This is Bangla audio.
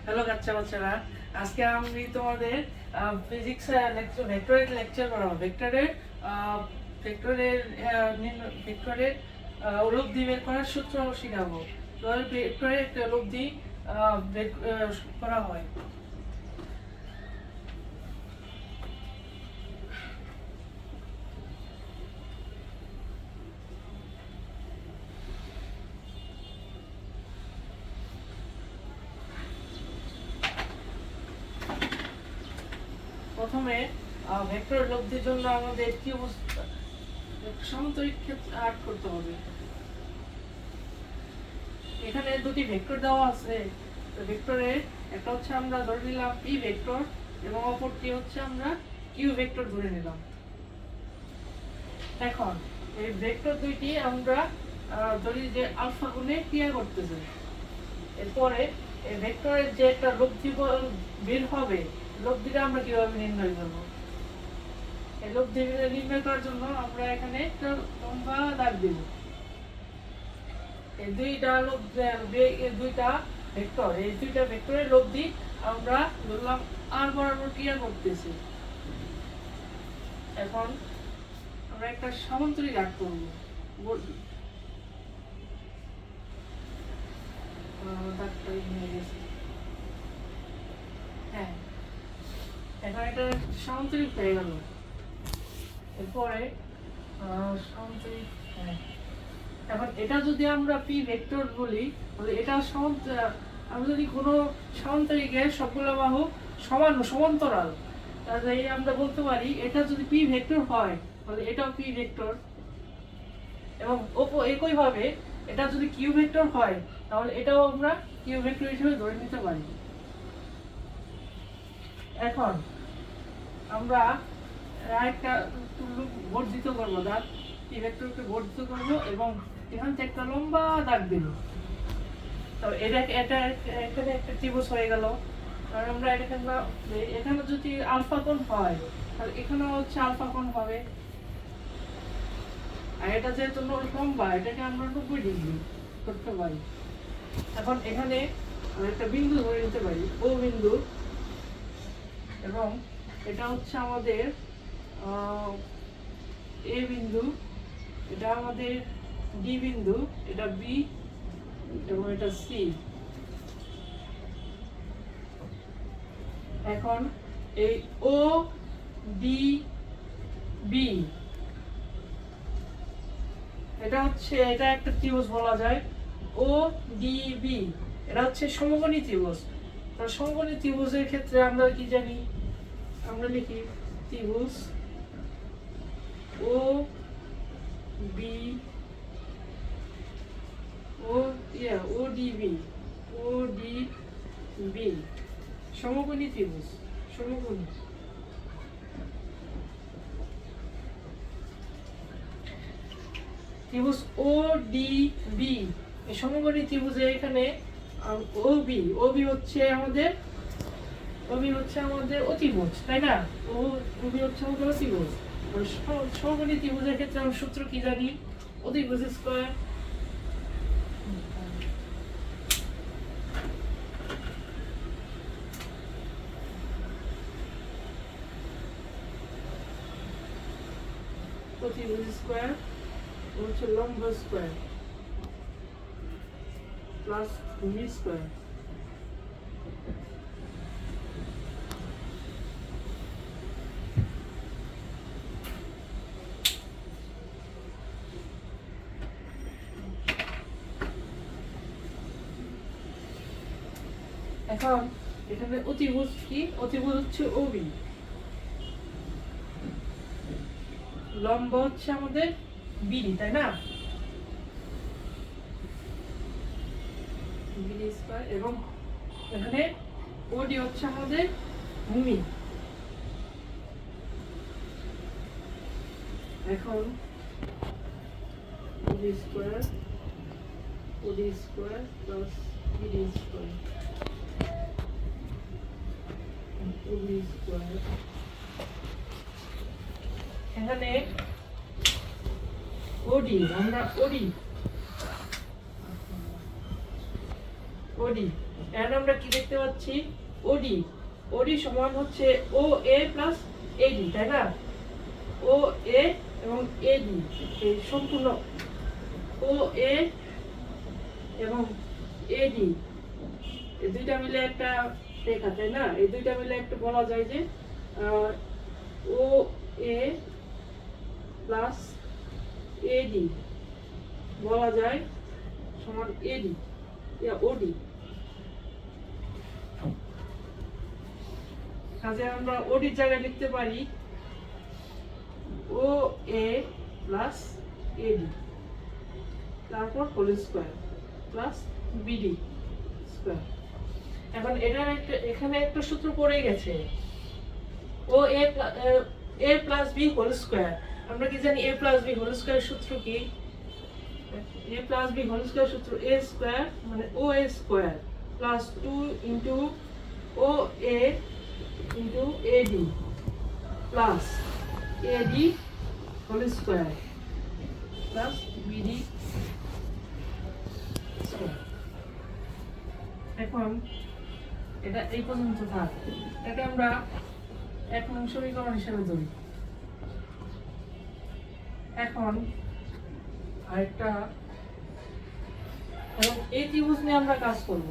হ্যালো বাচ্চারা, আজকে আমি তোমাদের ফিজিক্স ভেক্টরের লেকচার করাবো। ভেক্টরের উপলব্ধি বের করার সূত্র শেখাবো। তো ভেক্টরের একটা উপলব্ধি বের করা হয়। প্রথমে ভেক্টর লব্ধির জন্য আমাদের কি অবস্থা, সামন্তরিক ক্ষেত্র আর্ট করতে হবে। এখানে দুটি ভেক্টর দেওয়া আছে। ভেক্টরের একটা হচ্ছে আমরা ধরে নিলাম পি ভেক্টর এবং অপরটি হচ্ছে আমরা কিউ ভেক্টর ধরে নিলাম। এখন এই ভেক্টর দুইটি আমরা ধরি যে আলফা গুণে ক্রিয়া করতেছে। এরপরে এই ভেক্টরের যে একটা লব্ধি বের হবে, লব্ধিটা আমরা কিভাবে নির্ণয় করব? এই লব্ধি নির্ণয় করার জন্য আমরা এখানে একটা লম্বা দাগ দেব। এই দুইটা ভেক্টরের লব্ধি আমরা ধরলাম আর বরাবর ক্রিয়া করতেছি। এখন আমরা একটা সামান্তরিক আঁক করব। হ্যাঁ, এখন এটা সামান্তরিক হয়ে গেল। এরপরে সামান্তরিক, হ্যাঁ, এখন এটা যদি আমরা পি ভেক্টর বলি, তাহলে এটা আমরা যদি কোনো সামান্তরিকের সবগুলো বাহু সমান্তরাল, তাহলে আমরা বলতে পারি এটা যদি পি ভেক্টর হয় তাহলে এটাও পি ভেক্টর, এবং একইভাবে এটা যদি কিউ ভেক্টর হয় তাহলে এটাও আমরা কিউ ভেক্টর হিসেবে ধরে নিতে পারি। এখন আমরা আরেকটা বর্ধিত করবো, দাগ পি ভেক্টরকে বর্ধিত করব এবং এখান থেকে একটা লম্বা দাগ দিল। তো এটা এখানে একটা ত্রিভুজ হয়ে গেল। আর আমরা এখানে যদি আলফা কোণ হয় তাহলে এখানেও হচ্ছে আলফা কোণ হবে। আর এটা যেহেতু লম্বা, এটাকে আমরা 90 ডিগ্রি করতে পারি। এখন এখানে একটা বিন্দু ধরে নিতে পারি, ও বিন্দু, এবং এটা হচ্ছে আমাদের এ বিন্দু, এটা আমাদের ডি বিন্দু, এটা বি এবং এটা সি। এখন এই ও ডি বি, এটা একটা ত্রিভুজ বলা যায়। ও ডি বি এটা হচ্ছে সমকোণী ত্রিভুজ। তার সমকোণী ত্রিভুজের ক্ষেত্রে আমরা কি জানি? আমরা লিখি ত্রিভুজ ও বি ও ডি বি সমকোণী ত্রিভুজ। সমকোণী ত্রিভুজ ও ডি বি, এই সমকোণী ত্রিভুজে এখানে ও বি হচ্ছে আমাদের অতিভুজ, তাই না? ও বি হচ্ছে আমাদের অতিভুজ। সমকোণী ত্রিভুজের ক্ষেত্রে আমরা সূত্র কি জানি? অতিভুজ স্কয়ার। অতিভুজ স্কয়ার হচ্ছে লম্ব স্কয়ার প্লাস ভূমি স্কয়ার। এখন এখানে অতিভুজ কি? অতিভুজ হচ্ছে ওবি, লম্ব হচ্ছে আমাদের বিডি, তাই না? বিডি স্কয়ার, এবং এখানে ওডি হচ্ছে আমাদের ভূমি। এখন OD square plus BD square OD square. এখানে আমরা ওডি এখন আমরা কি দেখতে পাচ্ছি, ওডি ওডি সমান হচ্ছে ও এ প্লাস এডি, তাই না? ও এ এবং এডি এই সম্পূর্ণ ও এ এবং এডি এই দুইটা মিলে একটা রেখা, তাই না? এই দুইটা মিলে একটা বলা যায় যে ও এ প্লাস এডি বলা যায় সমান এডি ওডি। কাজে আমরা ওডির জায়গায় লিখতে পারি ও এ প্লাস এডি, তারপর whole square plus BD square. এখন এটার একটা এখানে একটা সূত্র পড়ে গেছে, O A plus B whole square. আমরা কি জানি A plus B whole square সূত্র কি? A plus B whole square সূত্র এ স্কয়ার মানে O A square plus 2 into O A into AD plus AD whole square plus BD square. এখন এটা এই পর্যন্ত থাক, এটাকে আমরা 1 নং সমীকরণ হিসেবে ধরি। এখন আরেকটা এই ত্রিভুজ নিয়ে আমরা কাজ করব।